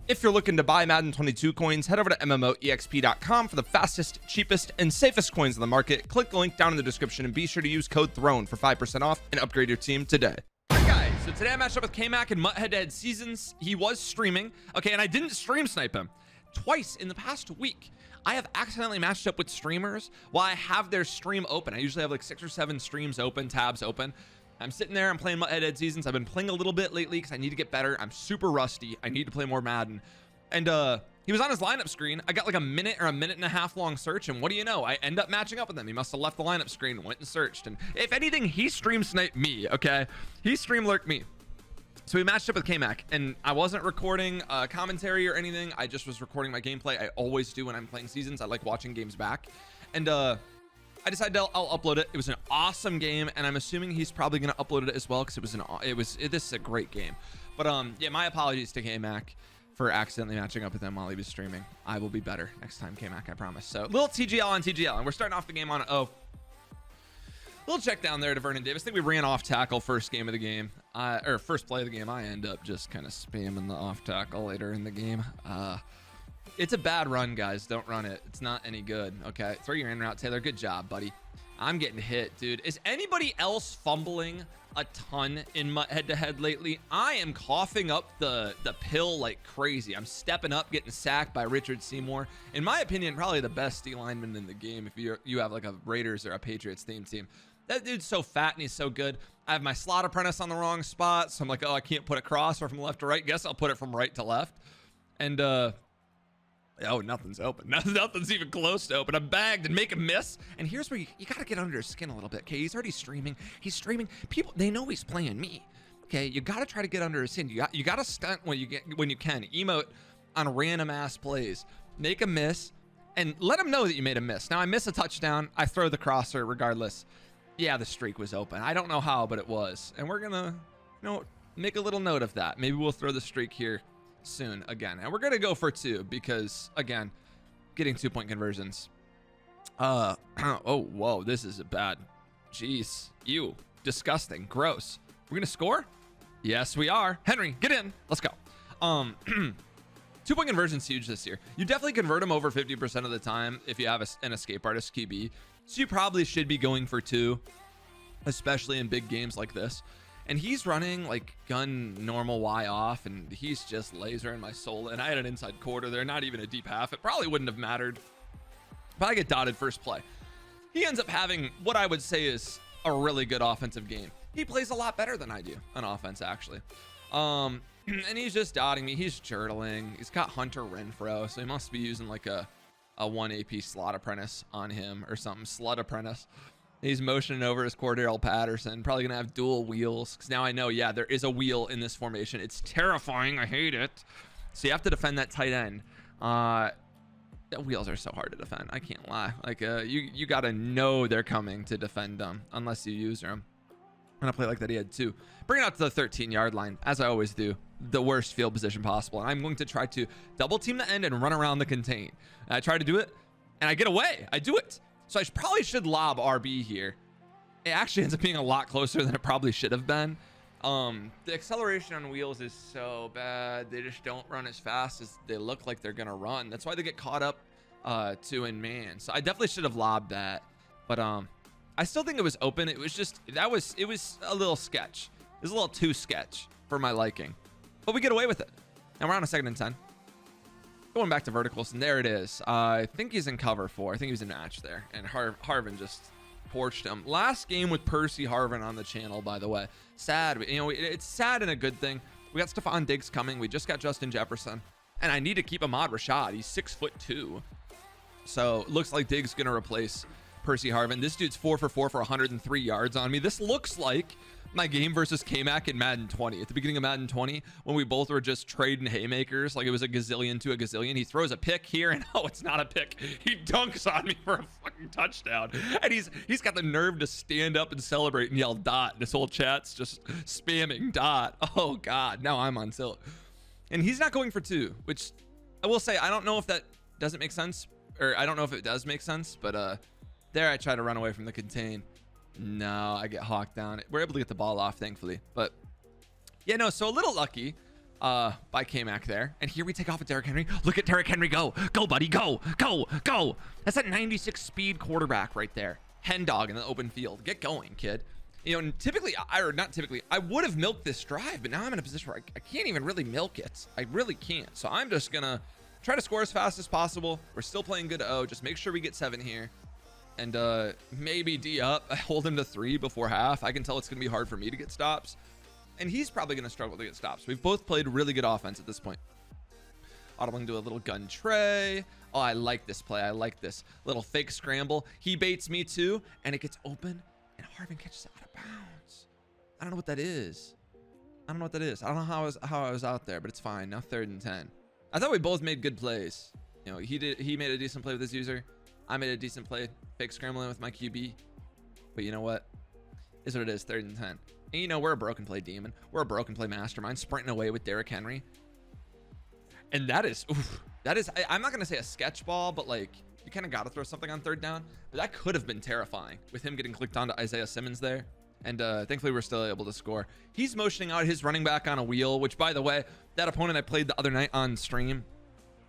If you're looking to buy Madden 22 coins, head over to MMOEXP.com for the fastest, cheapest, and safest coins on the market. Click the link down in the description and be sure to use code Throne for 5% off and upgrade your team today. Alright guys, so today I matched up with Kmac in MUT head-to-head seasons. He was streaming, okay, and I didn't stream snipe him. Twice in the past week, I have accidentally matched up with streamers while I have their stream open. I usually have like 6 or 7 streams open, tabs open. I'm sitting there, I'm playing MUT head-to-head seasons. I've been playing a little bit lately because I need to get better. I'm super rusty. I need to play more Madden. And he was on his lineup screen. I got like a minute or a minute and a half long search, and what do you know? I end up matching up with him. He must have left the lineup screen, went and searched. And if anything, he stream sniped me, okay? He stream lurked me. So we matched up with Kmac, and I wasn't recording commentary or anything. I just was recording my gameplay. I always do when I'm playing seasons. I like watching games back. And I decided I'll upload it. It was an awesome game, and I'm assuming he's probably gonna upload it as well because this is a great game. But yeah, my apologies to Kmac for accidentally matching up with him while he was streaming. I will be better next time, Kmac, I promise. So little TGL on TGL, and we're starting off the game on little check down there to Vernon Davis. I think we ran off tackle first game of the game, or first play of the game. I end up just kind of spamming the off tackle later in the game. It's a bad run, guys. Don't run it. It's not any good. Okay, throw your in route, Taylor. Good job, buddy. I'm getting hit, dude. Is anybody else fumbling a ton in MUT head-to-head lately? I am coughing up the pill like crazy. I'm stepping up, getting sacked by Richard Seymour. In my opinion, probably the best D lineman in the game if you have like a Raiders or a Patriots theme team. That dude's so fat and he's so good. I have my slot apprentice on the wrong spot, so I'm like, oh, I can't put a cross or from left to right. Guess I'll put it from right to left. And oh, nothing's open. Nothing's even close to open. I'm bagged and make a miss. And here's where you got to get under his skin a little bit. Okay, he's already streaming. He's streaming. People, they know he's playing me. Okay, you got to try to get under his skin. You got to stunt when you can. Emote on random ass plays. Make a miss and let him know that you made a miss. Now I miss a touchdown. I throw the crosser regardless. Yeah, the streak was open. I don't know how, but it was. And we're gonna, make a little note of that. Maybe we'll throw the streak here soon again, and we're gonna go for 2 because again, getting 2-point conversions. Oh, whoa, this is a bad. Jeez, ew, disgusting, gross. We're gonna score. Yes, we are. Henry, get in. Let's go. 2-point conversion's huge this year. You definitely convert them over 50% of the time if you have an escape artist QB. So you probably should be going for 2, especially in big games like this. And he's running like gun normal Y off, and he's just lasering my soul. And I had an inside quarter there, not even a deep half. It probably wouldn't have mattered. But I get dotted first play. He ends up having what I would say is a really good offensive game. He plays a lot better than I do on offense, actually. And he's just dotting me. He's churtling. He's got Hunter Renfro, so he must be using like a 1 AP slot apprentice on him or something. Slut apprentice. He's motioning over his Cordell Patterson. Probably going to have dual wheels. Because now I know, yeah, there is a wheel in this formation. It's terrifying. I hate it. So you have to defend that tight end. Wheels are so hard to defend. I can't lie. Like, you got to know they're coming to defend them. Unless you use them. I'm going to play like that he had 2. Bring it out to the 13-yard line. As I always do. The worst field position possible. And I'm going to try to double team the end and run around the contain. And I try to do it. And I get away. I do it. So I probably should lob RB here. It actually ends up being a lot closer than it probably should have been. The acceleration on wheels is so bad. They just don't run as fast as they look like they're going to run. That's why they get caught up to in man. So I definitely should have lobbed that. But I still think it was open. It was just, it was a little sketch. It was a little too sketch for my liking. But we get away with it. And we're on a 2nd and 10. Going back to verticals, and there it is. I think he's in cover 4. I think he was in match there. And Harvin just torched him. Last game with Percy Harvin on the channel, by the way. Sad. It's sad and a good thing. We got Stephon Diggs coming. We just got Justin Jefferson. And I need to keep Ahmad Rashad. He's 6'2". So looks like Diggs going to replace Percy Harvin. This dude's 4 for 4 for 103 yards on me. This looks like my game versus Kmac in Madden 20. At the beginning of Madden 20, when we both were just trading haymakers, like it was a gazillion to a gazillion. He throws a pick here, and oh, it's not a pick. He dunks on me for a fucking touchdown. And he's got the nerve to stand up and celebrate and yell dot. This whole chat's just spamming dot. Oh God, now I'm on tilt. And he's not going for 2, which I will say, I don't know if that doesn't make sense, or I don't know if it does make sense, but there I try to run away from the contain. No, I get hawked down. We're able to get the ball off, thankfully. But yeah, no, so a little lucky. by Kmac there. And here we take off with Derrick Henry. Look at Derrick Henry go. Go, buddy. Go. Go. Go. That's that 96 speed quarterback right there. Hen dog in the open field. Get going, kid. You know, and typically, or not typically, I would have milked this drive, but now I'm in a position where I can't even really milk it. I really can't. So I'm just going to try to score as fast as possible. We're still playing good O. Just make sure we get 7 here. And maybe D up. I hold him to 3 before half. I can tell it's going to be hard for me to get stops. And he's probably going to struggle to get stops. We've both played really good offense at this point. Audibling to a little gun tray. Oh, I like this play. I like this little fake scramble. He baits me too, and it gets open. And Harvin catches it out of bounds. I don't know what that is. I don't know what that is. I don't know how I was out there, but it's fine. Now 3rd and 10. I thought we both made good plays. You know, he made a decent play with his user. I made a decent play, fake scrambling with my QB. But you know what? Is what it is. 3rd and 10. And you know, we're a broken play demon. We're a broken play mastermind, sprinting away with Derrick Henry. And that is, I'm not gonna say a sketch ball, but like, you kind of got to throw something on 3rd down. But that could have been terrifying with him getting clicked onto Isaiah Simmons there. And thankfully, we're still able to score. He's motioning out his running back on a wheel, which, by the way, that opponent I played the other night on stream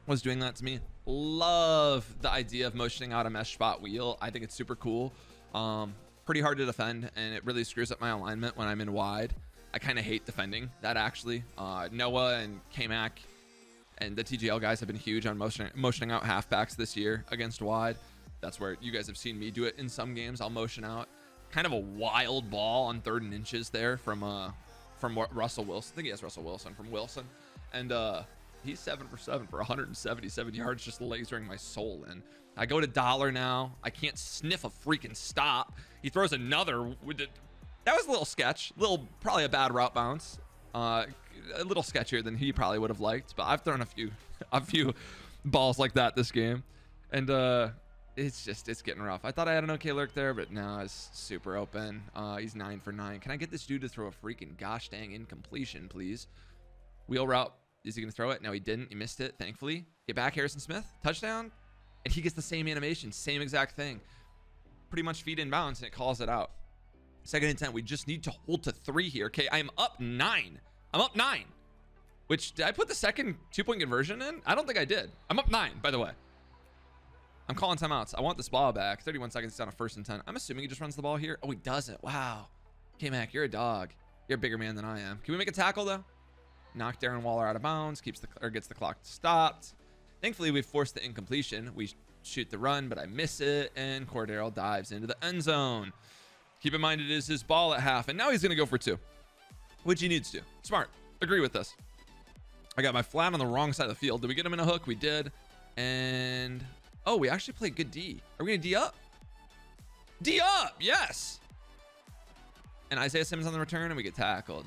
was doing that to me. Love the idea of motioning out a mesh spot wheel. I think it's super cool. Pretty hard to defend, and it really screws up my alignment when I'm in wide. I kind of hate defending that, actually. Noah and Kmac and the TGL guys have been huge on motioning out halfbacks this year against wide. That's where you guys have seen me do it in some games. I'll motion out. Kind of a wild ball on 3rd and inches there from Russell Wilson. I think he has Russell Wilson from Wilson. And he's 7 for 7 for 177 yards, just lasering my soul in. I go to dollar now. I can't sniff a freaking stop. He throws another. That was a little sketch. Probably a bad route bounce. A little sketchier than he probably would have liked, but I've thrown a few balls like that this game, and it's getting rough. I thought I had an okay lurk there, but now it's super open. He's 9 for 9. Can I get this dude to throw a freaking gosh dang incompletion, please? Wheel route. Is he gonna throw it? No, he didn't. He missed it, thankfully. Get back, Harrison Smith. Touchdown. And he gets the same animation, same exact thing. Pretty much feet in bounds, and it calls it out. 2nd and 10. We just need to hold to 3 here. Okay, I'm up 9. I'm up 9. Which, did I put the second 2-point conversion in? I don't think I did. I'm up 9, by the way. I'm calling timeouts. I want this ball back. 31 seconds down to 1st and 10. I'm assuming he just runs the ball here. Oh, he doesn't. Wow. Kmac, you're a dog. You're a bigger man than I am. Can we make a tackle, though? Knock Darren Waller out of bounds. Gets the clock stopped. Thankfully, we forced the incompletion. We shoot the run, but I miss it. And Cordero dives into the end zone. Keep in mind, it is his ball at half. And now he's going to go for 2. Which he needs to. Smart. Agree with this. I got my flat on the wrong side of the field. Did we get him in a hook? We did. And oh, we actually played good D. Are we gonna D up? D up, yes. And Isaiah Simmons on the return, and we get tackled.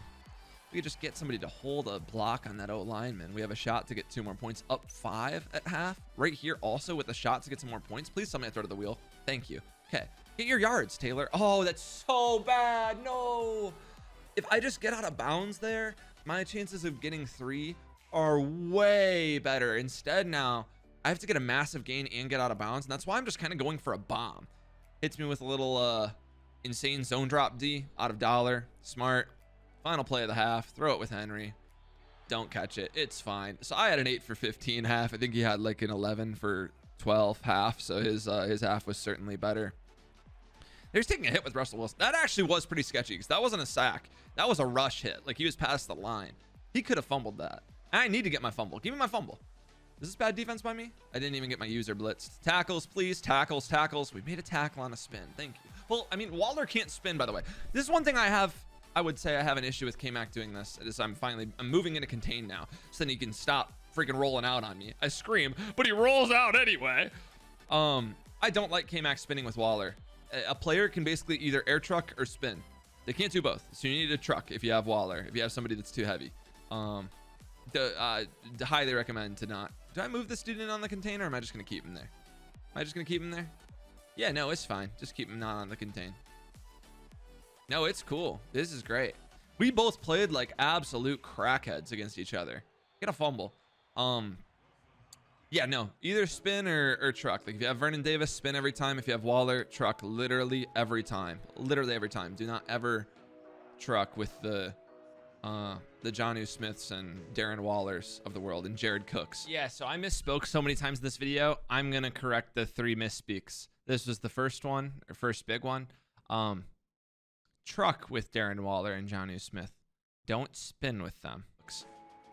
We could just get somebody to hold a block on that O lineman. We have a shot to get 2 more points, up 5 at half. Right here also with a shot to get some more points. Please tell me I throw to the wheel. Thank you. Okay, get your yards, Taylor. Oh, that's so bad. No. If I just get out of bounds there, my chances of getting 3 are way better. Instead, now I have to get a massive gain and get out of bounds, and that's why I'm just kind of going for a bomb. Hits me with a little insane zone drop D out of dollar. Smart. Final play of the half. Throw it with Henry. Don't catch it. It's fine. So I had an 8 for 15 half. I think he had like an 11 for 12 half. So his half was certainly better. He was taking a hit with Russell Wilson. That actually was pretty sketchy because that wasn't a sack. That was a rush hit. Like he was past the line. He could have fumbled that. I need to get my fumble. Give me my fumble. Is this bad defense by me? I didn't even get my user blitzed. Tackles, please. Tackles, tackles. We made a tackle on a spin. Thank you. Well, I mean, Waller can't spin, by the way. This is one thing I would say I have an issue with Kmac doing this. Is I'm moving into contain now. So then he can stop freaking rolling out on me. I scream, but he rolls out anyway. I don't like Kmac spinning with Waller. A player can basically either air truck or spin. They can't do both. So you need a truck if you have Waller, if you have somebody that's too heavy. Highly recommend to not. Do I move this dude in on the container, or am I just going to keep him there? Am I just going to keep him there? Yeah, no, it's fine. Just keep him not on the contain. No, it's cool. This is great. We both played like absolute crackheads against each other. Get a fumble. Yeah, no, either spin or truck. Like if you have Vernon Davis, spin every time. If you have Waller, truck literally every time. Literally every time. Do not ever truck with the the Jonnu Smiths and Darren Wallers of the world and Jared Cooks. Yeah, so I misspoke so many times in this video. I'm gonna correct the 3 misspeaks. This was the first one, or first big one. Truck with Darren Waller and Jonnu Smith. Don't spin with them.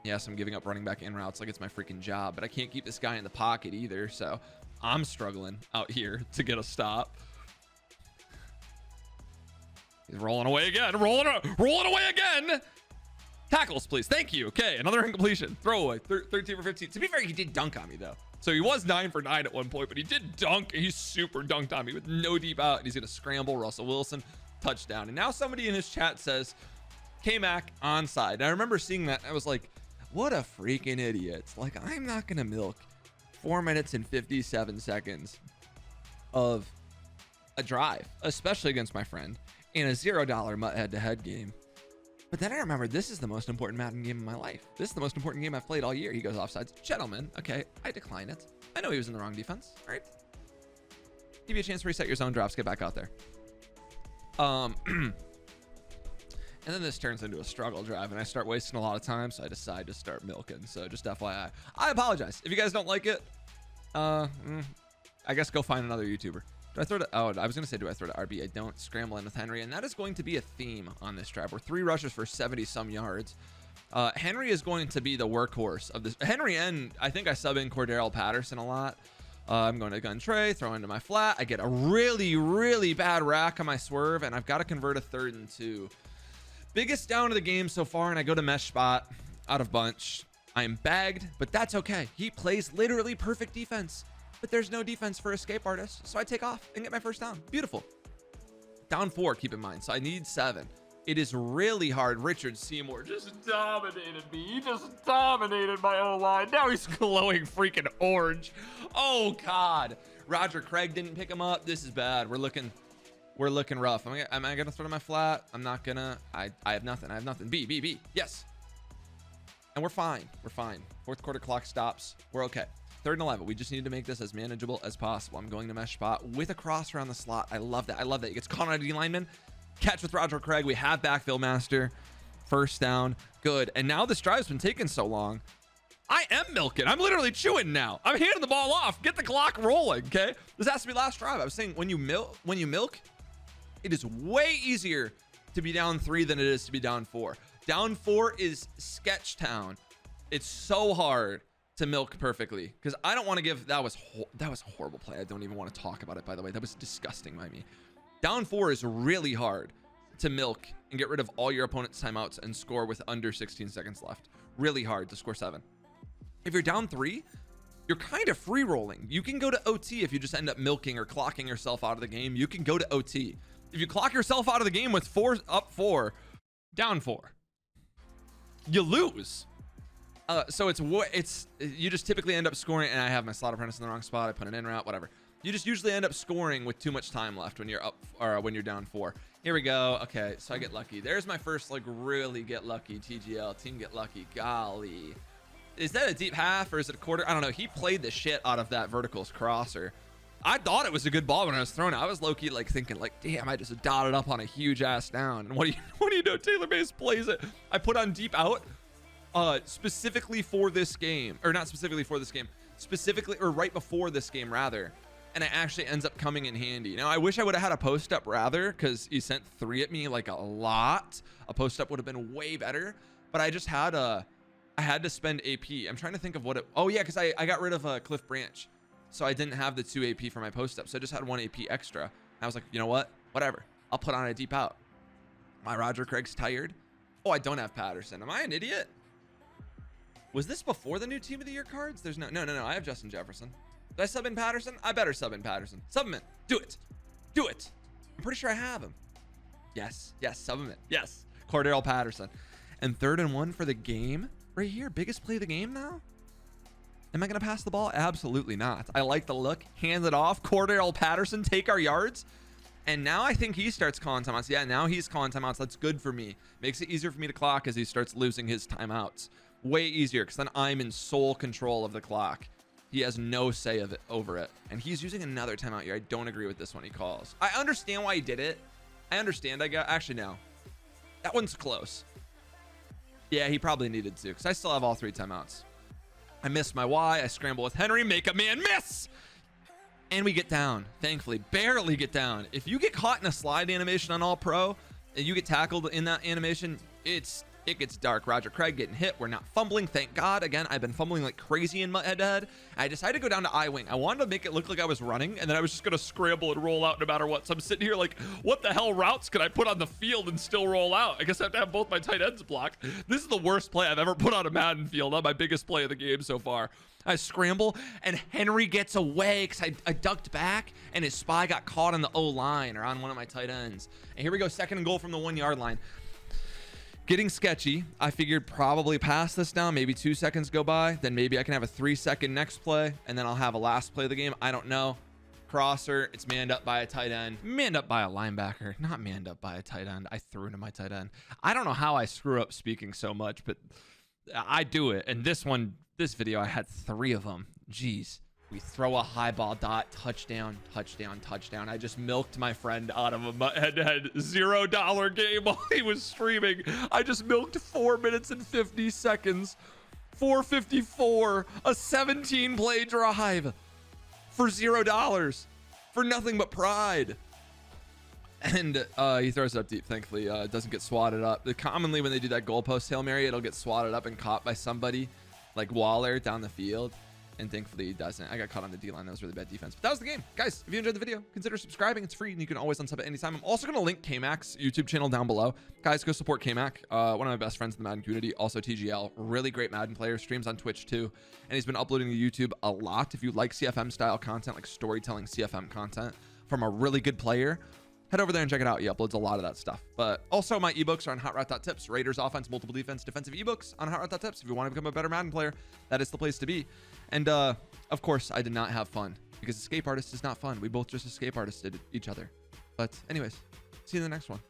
Yes, I'm giving up running back in routes like it's my freaking job, but I can't keep this guy in the pocket either, so I'm struggling out here to get a stop. He's rolling away again. Rolling away again. Tackles, please. Thank you. Okay, another incompletion. Throwaway. 13 for 15. To be fair, he did dunk on me, though. So he was 9 for 9 at one point, but he did dunk. He super dunked on me with no deep out, and he's going to scramble. Russell Wilson, touchdown. And now somebody in his chat says, Kmac onside. And I remember seeing that. I was like, what a freaking idiot. Like, I'm not going to milk 4 minutes and 57 seconds of a drive, especially against my friend, in a $0 MUT head-to-head game. But then I remember, this is the most important Madden game of my life. This is the most important game I've played all year. He goes offsides. Gentlemen, okay, I decline it. I know he was in the wrong defense, all right? Give you a chance to reset your zone drops, get back out there. And then this turns into a struggle drive, and I start wasting a lot of time, so I decide to start milking. So just FYI. I apologize. If you guys don't like it, I guess go find another YouTuber. Do I throw to, oh, I was going to say, do I throw to RB? I don't. Scramble in with Henry, and that is going to be a theme on this drive. We're 3 rushes for 70-some yards. Henry is going to be the workhorse of this. Henry and I think I sub in Cordero Patterson a lot. I'm going to gun tray, throw into my flat. I get a really, really bad rack on my swerve, and I've got to convert a 3rd and 2. Biggest down of the game so far, and I go to mesh spot out of bunch. I am bagged, but that's okay. He plays literally perfect defense, but there's no defense for escape artist, so I take off and get my first down. Beautiful. Down 4, keep in mind, so I need 7. It is really hard. Richard Seymour just dominated me. He just dominated my O-line. Now he's glowing freaking orange. Oh, God. Roger Craig didn't pick him up. This is bad. We're looking rough. Am I gonna throw to my flat? I'm not gonna. I have nothing. I have nothing. B. Yes. And we're fine. We're fine. 4th quarter clock stops. We're okay. 3rd and 11. We just need to make this as manageable as possible. I'm going to mesh spot with a cross around the slot. I love that. I love that. He gets caught on a D lineman. Catch with Roger Craig. We have backfield master. First down. Good. And now this drive's been taking so long. I am milking. I'm literally chewing now. I'm handing the ball off. Get the clock rolling. Okay. This has to be last drive. I was saying when you milk, it is way easier to be down 3 than it is to be down 4. Down 4 is sketch town. It's so hard to milk perfectly because I don't want to give. That was a horrible play. I don't even want to talk about it, by the way. That was disgusting by me. Down 4 is really hard to milk and get rid of all your opponent's timeouts and score with under 16 seconds left. Really hard to score 7. If you're down 3, you're kind of free rolling. You can go to OT if you just end up milking or clocking yourself out of the game. You can go to OT. If you clock yourself out of the game with 4 up 4, down 4, you lose. So you just typically end up scoring, and I have my slot apprentice in the wrong spot. I put an in route, whatever. You just usually end up scoring with too much time left when you're up or when you're down 4. Here we go. Okay, so I get lucky. There's my first like really get lucky TGL team get lucky. Golly, is that a deep half or is it a quarter? I don't know. He played the shit out of that verticals crosser. I thought it was a good ball when I was throwing it. I was low-key like thinking like, damn, I just dotted up on a huge ass down. And what do you know? Taylor Mays plays it. I put on deep out specifically for this game, or not specifically for this game, specifically or right before this game rather. And it actually ends up coming in handy. Now, I wish I would have had a post-up rather because he sent 3 at me like a lot. A post-up would have been way better. But I just had I had to spend AP. I'm trying to think of what it... Oh, yeah, because I got rid of Cliff Branch. So I didn't have the 2 AP for my post-up. So I just had 1 AP extra. And I was like, you know what? Whatever. I'll put on a deep out. My Roger Craig's tired. Oh, I don't have Patterson. Am I an idiot? Was this before the new Team of the Year cards? There's no. I have Justin Jefferson. Did I sub in Patterson? I better sub in Patterson. Sub him in. Do it. Do it. I'm pretty sure I have him. Yes. Sub him in. Yes. Cordero Patterson. And 3rd and 1 for the game right here. Biggest play of the game now. Am I going to pass the ball? Absolutely not. I like the look. Hand it off. Cordero Patterson. Take our yards. And now I think he starts calling timeouts. Yeah, now he's calling timeouts. That's good for me. Makes it easier for me to clock as he starts losing his timeouts. Way easier because then I'm in sole control of the clock. He has no say of it over it. And he's using another timeout here. I don't agree with this one he calls. I understand why he did it. I understand. Actually, no. That one's close. Yeah, he probably needed to, because I still have all 3 timeouts. I missed my Y. I scramble with Henry, make a man miss. And we get down, thankfully. Barely get down. If you get caught in a slide animation on All Pro, and you get tackled in that animation, it gets dark. Roger Craig getting hit. We're not fumbling, thank God. Again, I've been fumbling like crazy in MUT head-to-head. I decided to go down to I-wing. I wanted to make it look like I was running, and then I was just going to scramble and roll out no matter what. So I'm sitting here like, what the hell routes could I put on the field and still roll out? I guess I have to have both my tight ends blocked. This is the worst play I've ever put on a Madden field. Not my biggest play of the game so far. I scramble, and Henry gets away because I ducked back, and his spy got caught on the O-line or on one of my tight ends. And here we go, 2nd and goal from the 1-yard line. Getting sketchy. I figured probably pass this down, maybe 2 seconds go by, then maybe I can have a 3-second next play, and then I'll have a last play of the game. I don't know. Crosser, it's manned up by a tight end. Manned up by a linebacker, not manned up by a tight end. I threw into my tight end. I don't know how I screw up speaking so much, but I do it. And this video, I had 3 of them. Jeez. We throw a high ball dot, touchdown, touchdown, touchdown. I just milked my friend out of a head-to-head $0 game while he was streaming. I just milked 4 minutes and 50 seconds. 454, a 17-play drive for $0, for nothing but pride. And he throws it up deep, thankfully. It doesn't get swatted up. Commonly, when they do that goalpost Hail Mary, it'll get swatted up and caught by somebody like Waller down the field. And thankfully, he doesn't. I got caught on the D-line. That was really bad defense. But that was the game. Guys, if you enjoyed the video, consider subscribing. It's free, and you can always unsub at any time. I'm also going to link Kmac's YouTube channel down below. Guys, go support Kmac, one of my best friends in the Madden community. Also, TGL, really great Madden player. Streams on Twitch, too. And he's been uploading to YouTube a lot. If you like CFM-style content, like storytelling CFM content from a really good player, head over there and check it out. He uploads a lot of that stuff. But also, my ebooks are on hotroute.tips. Raiders offense, multiple defense, defensive ebooks on hotroute.tips. If you want to become a better Madden player, that is the place to be. And of course, I did not have fun, because escape artist is not fun. We both just escape artisted each other. But anyways, see you in the next one.